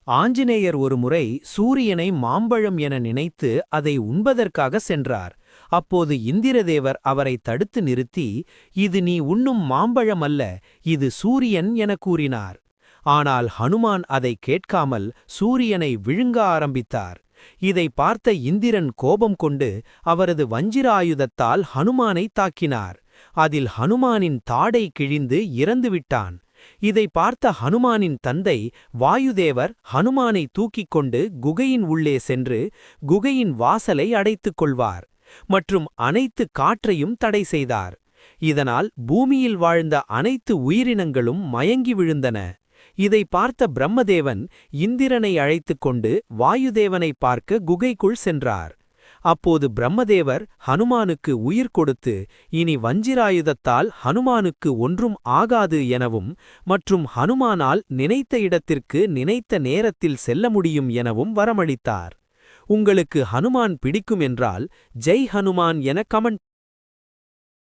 ஆஞ்சநேயர் ஒருமுறை சூரியனை மாம்பழம் என நினைத்து அதை உண்பதற்காக சென்றார். அப்போது இந்திரதேவர் அவரை தடுத்து நிறுத்தி, இது நீ உண்ணும் மாம்பழம் அல்ல, இது சூரியன் என கூறினார். ஆனால் ஹனுமான் அதை கேட்காமல் சூரியனை விழுங்க ஆரம்பித்தார். இதை பார்த்த இந்திரன் கோபம் கொண்டு அவரது வஞ்சிராயுதத்தால் ஹனுமானை தாக்கினார். அதில் ஹனுமானின் தாடை கிழிந்து இறந்துவிட்டான். இதை பார்த்த ஹனுமானின் தந்தை வாயுதேவர் ஹனுமானை தூக்கிக் கொண்டு குகையின் உள்ளே சென்று குகையின் வாசலை அடைத்துக் கொள்வார் மற்றும் அனைத்து காற்றையும் தடை செய்தார். இதனால் பூமியில் வாழ்ந்த அனைத்து உயிரினங்களும் மயங்கி விழுந்தன. இதை பார்த்த பிரம்மதேவன் இந்திரனை அழைத்துக் கொண்டு வாயுதேவனை பார்க்க குகைக்குள் சென்றார். அப்போது பிரம்மதேவர் ஹனுமானுக்கு உயிர் கொடுத்து, இனி வஞ்சிராயுதத்தால் ஹனுமானுக்கு ஒன்றும் ஆகாது எனவும் மற்றும் ஹனுமானால் நினைத்த இடத்திற்கு நினைத்த நேரத்தில் செல்ல முடியும் எனவும் வரமளித்தார். உங்களுக்கு ஹனுமான் பிடிக்கும் என்றால் ஜெய் ஹனுமான் என கமெண்ட்